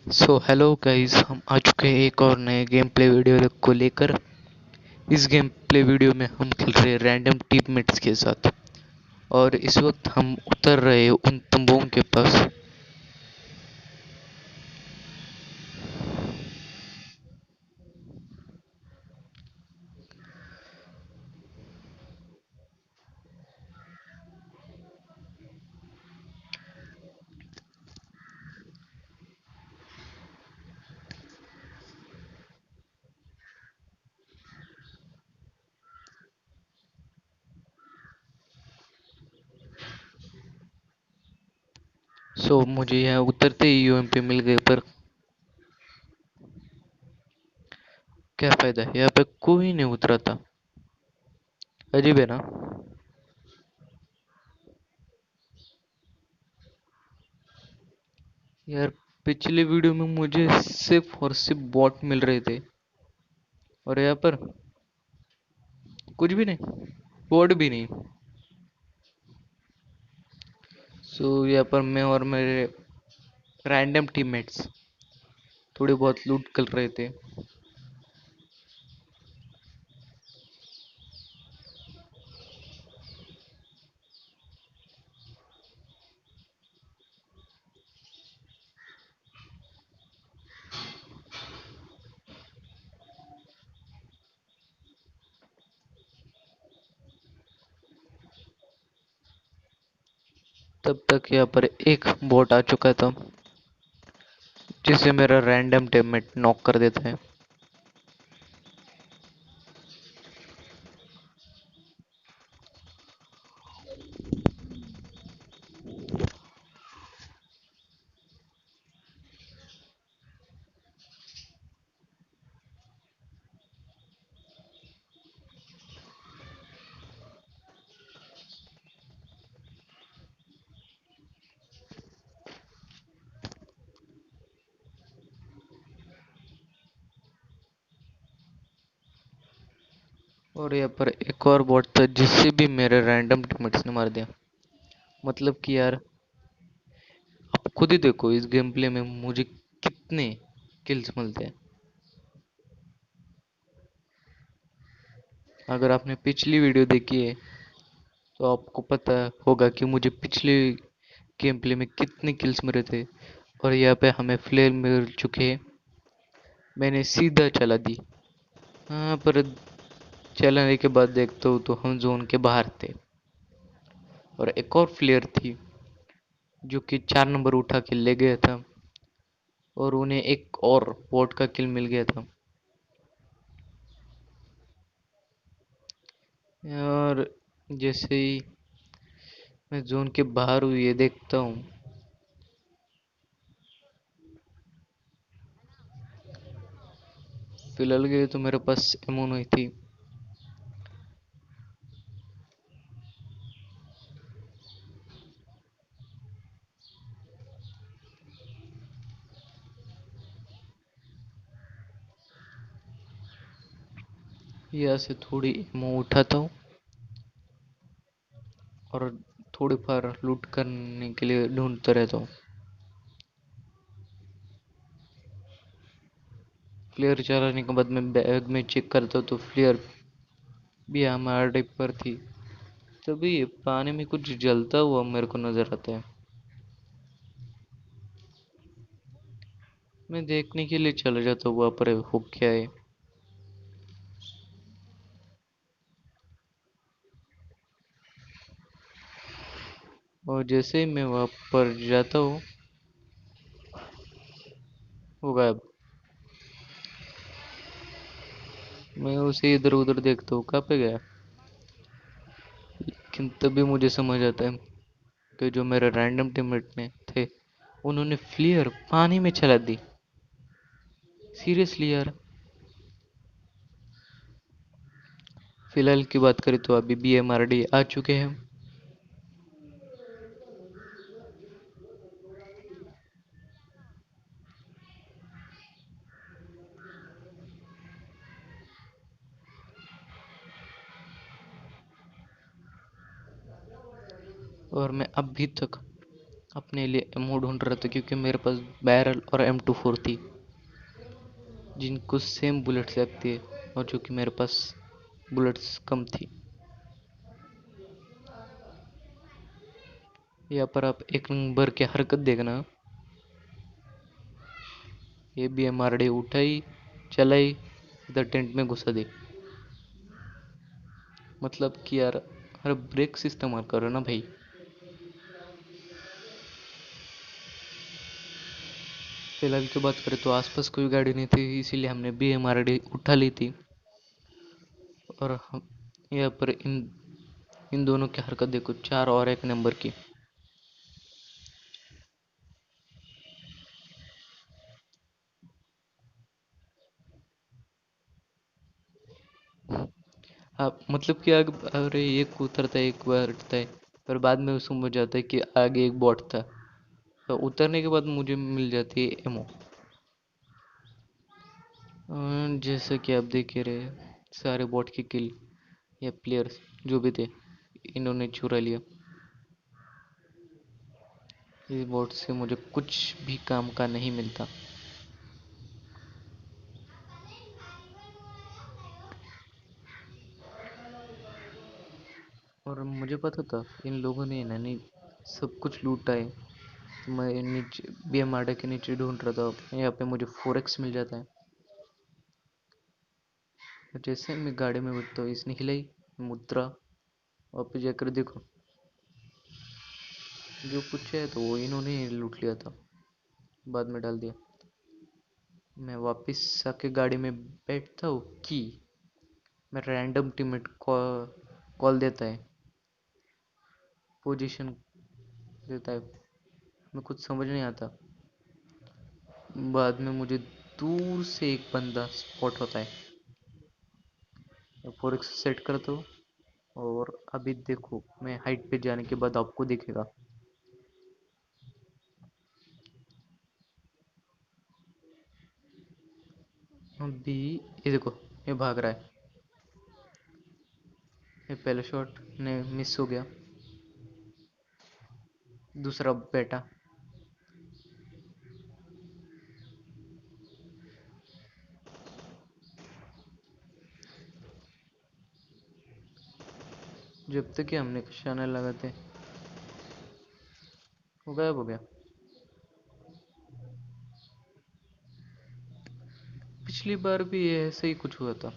So hello guys, हम आ चुके हैं एक और नए गेम प्ले वीडियो को लेकर। इस गेम प्ले वीडियो में हम खेल रहे हैं रैंडम टीममेट्स के साथ। और इस वक्त हम उतर रहे हैं उन तंबुओं के पास। सो मुझे यहाँ उतरते ही यूएमपी मिल गए, पर क्या फायदा, यहाँ पे कोई नहीं उतरा था। अजीब है ना। यार, पिछले वीडियो में मुझे सिर्फ और सिर्फ बॉट मिल रहे थे, और यहाँ पर कुछ भी नहीं, बॉट भी नहीं। सो यहाँ पर मैं और मेरे रैंडम टीममेट्स थोड़ी बहुत लूट कर रहे थे। तब तक यहाँ पर एक बोट आ चुका था, जिसे मेरा रैंडम टीममेट नॉक कर देता है। और यहाँ पर एक और बॉट था, जिससे भी मेरे रैंडम टीममेट्स ने मार दिया। मतलब कि यार, आप खुद ही देखो इस गेम प्ले में मुझे कितने किल्स मिलते हैं। अगर आपने पिछली वीडियो देखी है तो आपको पता होगा कि मुझे पिछले गेम प्ले में कितने किल्स मिले थे। और यहाँ पे हमें फ्लेयर मिल चुके हैं। मैंने सीधा चला दी। हाँ, पर चलाने के बाद देखता हूँ तो हम जोन के बाहर थे। और एक और फ्लेयर थी जो कि 4 नंबर उठा के ले गया था, और उन्हें एक और बोट का किल मिल गया था। और जैसे ही मैं जोन के बाहर हूँ, ये देखता हूँ, फिलहाल के लिए तो मेरे पास एमो नहीं थी। यहाँ से थोड़ी एमो उठाता हूँ और थोड़ी फार लूट करने के लिए ढूंढता रहता हूँ। फ्लेयर चलाने के बाद मैं बैग में चेक करता हूँ तो फ्लेयर भी हमारे पर थी। तभी ये पानी में कुछ जलता हुआ मेरे को नजर आता है। मैं देखने के लिए चला जाता हूँ वहाँ पर हो क्या है। और जैसे ही मैं वहाँ पर जाता हूँ, वो गायब। मैं उसे इधर उधर देखता हूँ, कहाँ पे गया। लेकिन तभी मुझे समझ आता है कि जो मेरे रैंडम टीममेट ने थे, उन्होंने फ्लेयर पानी में चला दी। सीरियसली यार। फिलहाल की बात करें तो अभी BMRD आ चुके हैं। और मैं अभी तक अपने लिए एमओ ढूंढ रहा था क्योंकि मेरे पास बैरल और M24 थी जिनको सेम बुलेट्स लगती है और जो कि मेरे पास बुलेट्स कम थी। यहाँ पर आप एक नंबर की हरकत देखना। ये भी एमआरडी उठाई, चलाई, इधर टेंट में घुसा दी। मतलब कि यार हर ब्रेक्स इस्तेमाल करो ना भाई। फिलहाल की बात करें तो आसपास कोई गाड़ी नहीं थी, इसीलिए हमने भी एमआरडी उठा ली थी। और हम यहाँ पर इन इन दोनों की हरकत देखो, 4 और 1 नंबर की। हाँ मतलब कि अरे एक उतरता है एक बैठता है, पर बाद में उसको समझ जाता है कि आगे एक बॉट था। तो उतरने के बाद मुझे मिल जाती है एमओ। जैसे कि आप देख ही रहे, सारे बॉट की किल या प्लेयर्स जो भी थे इन्होंने चुरा लिया। इस बॉट से मुझे कुछ भी काम का नहीं मिलता। और मुझे पता था इन लोगों ने इन्होंने सब कुछ लूटा है। तो मैं नीचे बीएमआरडे के नीचे ढूंढ रहा था, यहाँ पे मुझे 4x मिल जाता है। जैसे मैं गाड़ी में बैठता हूँ इसने हिलाई मुद्रा, और फिर जाकर देखो जो कुछ है तो वो इन्होंने लूट लिया था, बाद में डाल दिया। मैं वापस आके गाड़ी में बैठता हूँ कि मैं रैंडम टीममेट कॉल देता है, पोजीशन देता है, मैं कुछ समझ नहीं आता। बाद में मुझे दूर से एक बंदा स्पॉट होता है, मैं 4x सेट करता हूँ। और अभी देखो मैं हाइट पे जाने के बाद आपको दिखेगा। अभी ये देखो, ये भाग रहा है, ये पहला शॉट ने मिस हो गया, दूसरा बेटा। जब तक कि हमने निशाना लगाते वो गायब हो गया। पिछली बार भी ऐसे ही कुछ हुआ था,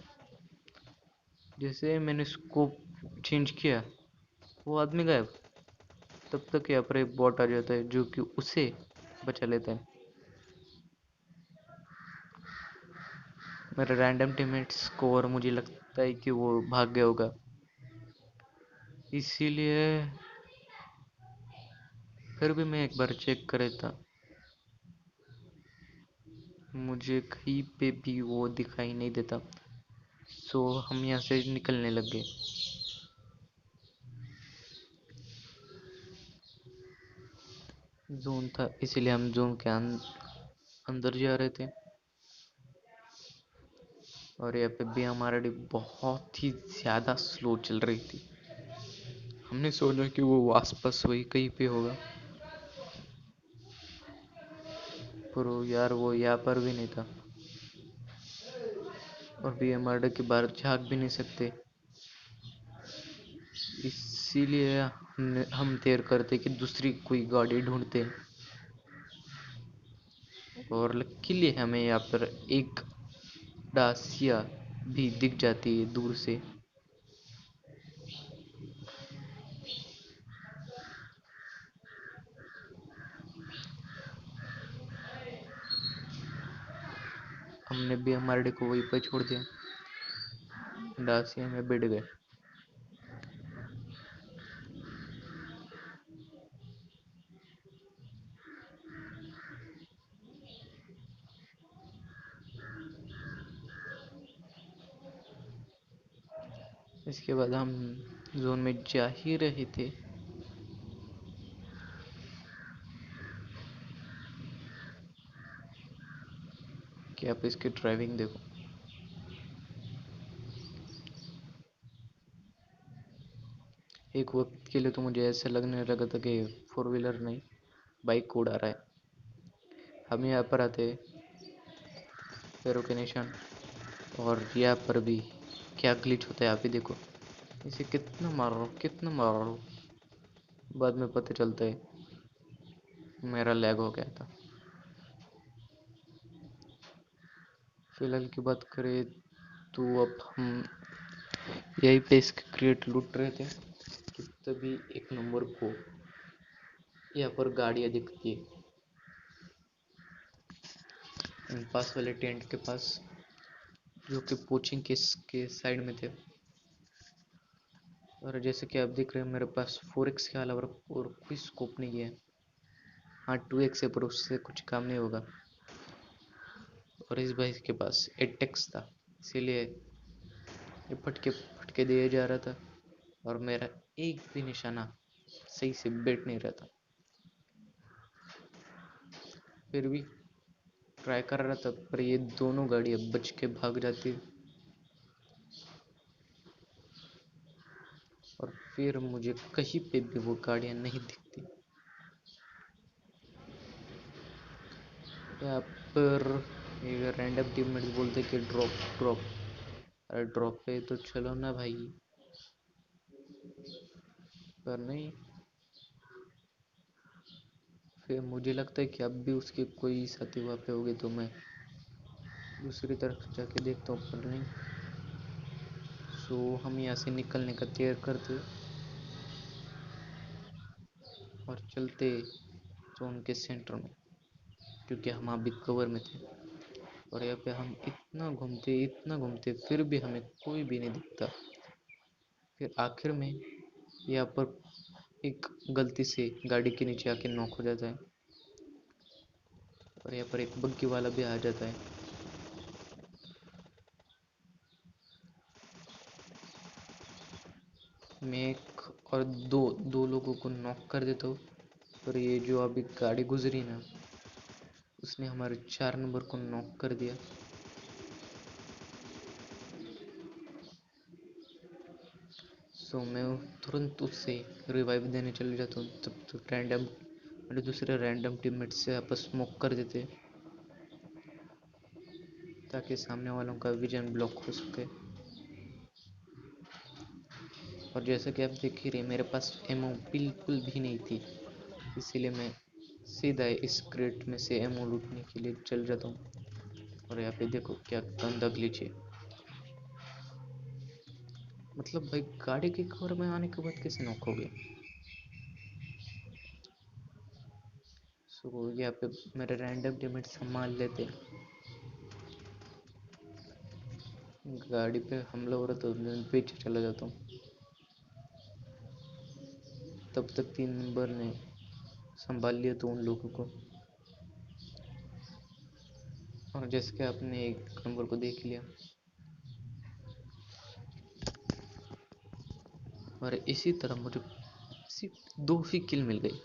जैसे मैंने स्कोप चेंज किया वो आदमी गायब। तब तक यहाँ पर एक बॉट आ जाता है जो कि उसे बचा लेता है। मेरे रैंडम टीममेट्स को और मुझे लगता है कि वो भाग गया होगा, इसीलिए फिर भी मैं एक बार चेक कर रहा था। मुझे कहीं पे भी वो दिखाई नहीं देता, सो हम यहाँ से निकलने लग गए। जोन था इसीलिए हम जोन के अंदर जा रहे थे। और यहाँ पे भी हमारा बहुत ही ज़्यादा स्लो चल रही थी। हमने सोचा कि वो आसपास वही कहीं पे होगा, पर यार वो यहाँ पर भी नहीं था। और भी हमारे के बाहर झाँक भी नहीं सकते, इसीलिए हम देर करते कि दूसरी कोई गाड़ी ढूंढते। और लकीली हमें यहाँ पर एक डासिया भी दिख जाती है दूर से। हमने भी हमारे को वहीं पर छोड़ दिया, डासिया में बैठ गए। इसके बाद हम जोन में जा ही रहे थे कि आप इसकी ड्राइविंग देखो। एक वक्त के लिए तो मुझे ऐसा लगने लगा था कि फोर व्हीलर नहीं बाइक को उड़ा रहा है। हम यहाँ पर आते पैरों के निशान, और यहाँ पर भी क्या ग्लिच होता है आप ही देखो। इसे कितना मार रहा हूँ, कितना मार रहा हूँ, बाद में पता चलता है मेरा लैग हो गया था। फिलहाल की बात करें तो अब हम यही पे इसके क्रिएट लूट रहे थे कि तभी एक नंबर को यहाँ पर गाड़ियाँ दिखती है पास वाले टेंट के पास, जो कि कोचिंग के साइड में थे। और जैसे कि आप देख रहे हैं मेरे पास 4x के अलावा और कोई स्कोप नहीं है। हाँ 2x है पर उससे कुछ काम नहीं होगा। और इस भाई के पास 8x था, इसीलिए ये फटके फटके दिया जा रहा था और मेरा एक भी निशाना सही से बैठ नहीं रहा था। फिर भी ट्राई कर रहा था, पर ये दोनों गाड़ियाँ बच के भाग जाती और फिर मुझे कहीं पे भी वो गाड़ियाँ नहीं दिखती। यहाँ पर ये रैंडम टीममेट्स बोलते कि ड्रॉप ड्रॉप। अरे ड्रॉप पे तो चलो ना भाई, पर नहीं। फिर मुझे लगता है कि अब भी उसके कोई साथी वहाँ पे होंगे, तो मैं दूसरी तरफ जाके देखता हूँ, पर नहीं। सो हम यहाँ से निकलने का तैयार करते और चलते जोन के सेंटर में, क्योंकि हम अभी कवर में थे। और यहाँ पे हम इतना घूमते फिर भी हमें कोई भी नहीं दिखता। फिर आखिर में यहाँ पर एक गलती से गाड़ी के नीचे आके नॉक हो जाता है और यहाँ पर एक बग्गी वाला भी आ जाता है। मैं एक और दो दो लोगों को नॉक कर देता हूँ, और ये जो अभी गाड़ी गुजरी ना, उसने हमारे 4 नंबर को नॉक कर दिया। सो मैं तुरंत उससे रिवाइव देने चले जाता हूँ, तब तो रैंडम मेरे दूसरे रैंडम टीममेट से आपस स्मोक कर देते ताकि सामने वालों का विजन ब्लॉक हो सके। और जैसा कि आप देख ही रहे मेरे पास एमओ बिल्कुल भी नहीं थी, इसीलिए मैं सीधा इस क्रेट में से एमओ लूटने के लिए चल जाता हूँ। और यहाँ पे देखो क्या गंदा ग्लिच है, मतलब भाई गाड़ी के कवर में आने के बाद कैसे नॉक हो गया। सो यहाँ पे मेरे रैंडम टीममेट संभाल लेते हैं। गाड़ी पे हमला हो रहा तो मैं पीछे चला जाता हूँ, तब तक 3 नंबर ने संभाल लिया तो उन लोगों को। और जैसे कि आपने 1 नंबर को देख लिया, और इसी तरह मुझे सिर्फ 2 ही किल मिल गई।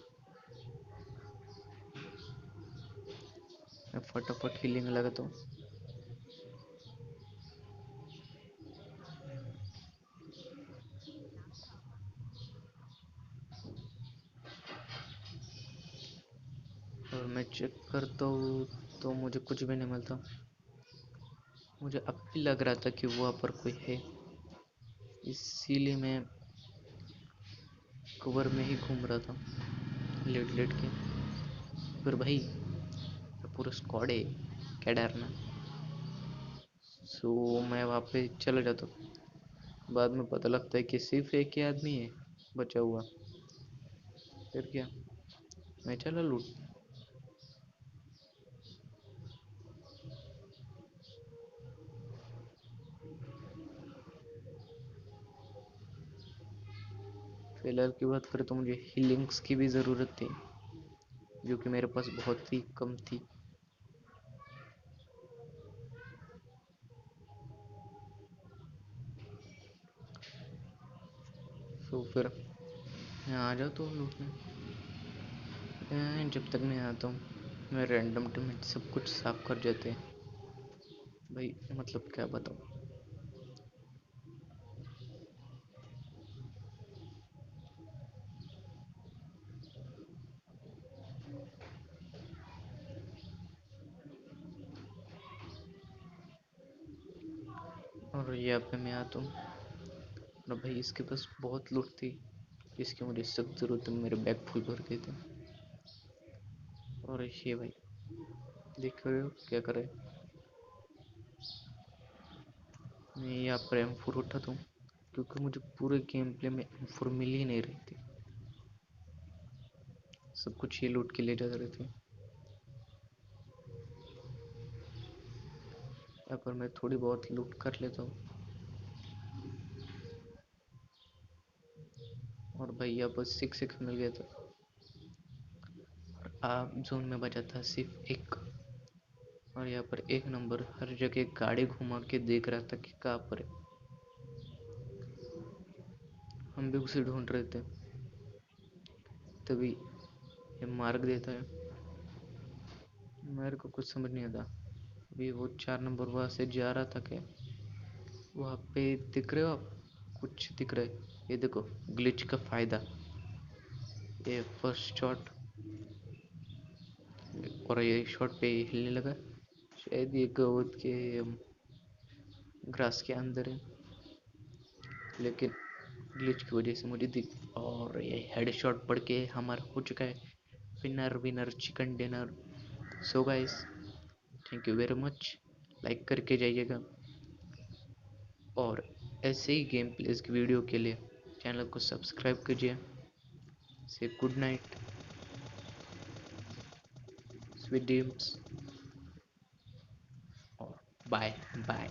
मैं फटाफट हीलिंग लगाता हूँ। और मैं चेक करता हूँ तो मुझे कुछ भी नहीं मिलता। मुझे अब भी लग रहा था कि वहाँ पर कोई है, इसीलिए मैं कवर में ही घूम रहा था लेट लेट के। पर भाई पूरा स्क्वाड है, क्या डरना। सो मैं वहाँ पे चला जाता हूँ, बाद में पता लगता है कि सिर्फ एक ही आदमी है बचा हुआ। फिर क्या, मैं चला लूट। फिलहाल की बात करें तो मुझे हीलिंग्स की भी ज़रूरत थी, जो कि मेरे पास बहुत ही कम थी। तो फिर मैं आ जाता हूँ लूटने। जब तक मैं आता हूँ मैं रैंडम टीम सब कुछ साफ कर जाते हैं भाई, मतलब क्या बताऊँ। और यहाँ पे मैं आता हूँ और भाई इसके पास बहुत लूट थी जिसकी मुझे सख्त जरूरत है। मेरे बैग फुल भर गए थे। और ये भाई देख रहे हो क्या करे। मैं यहाँ पर M4 उठाता हूँ क्योंकि मुझे पूरे गेम प्ले में M4 मिल ही नहीं रही थी। सब कुछ ये लूट के ले जा रहे थे। यहाँ पर मैं थोड़ी बहुत लूट कर लेता हूँ। और भाई यहाँ पर 6x मिल गया था। आप जोन में बचा था सिर्फ एक। और यहाँ पर एक नंबर हर जगह गाड़ी घुमा के देख रहा था कि कहाँ पर है। हम भी उसे ढूंढ रहे थे तभी ये मार्ग देता है। मेरे को कुछ समझ नहीं आता। अभी वो 4 नंबर वहां से जा रहा था क्या। वहां पे दिख रहे हो आप। कुछ दिख रहा है। ये देखो ग्लिच का फायदा। ये फर्स्ट शॉट और ये शॉट पे हिलने लगा। शायद ये गोद के ग्रास के अंदर है लेकिन ग्लिच की वजह से मुझे दिख। और ये हेडशॉट पड़ के हमारा हो चुका है winner winner chicken dinner. So guys thank you very much. Like करके जाइएगा और ऐसे ही गेम प्लेस की वीडियो के लिए चैनल को सब्सक्राइब कीजिए। से गुड नाइट स्वीट ड्रीम्स और बाय बाय।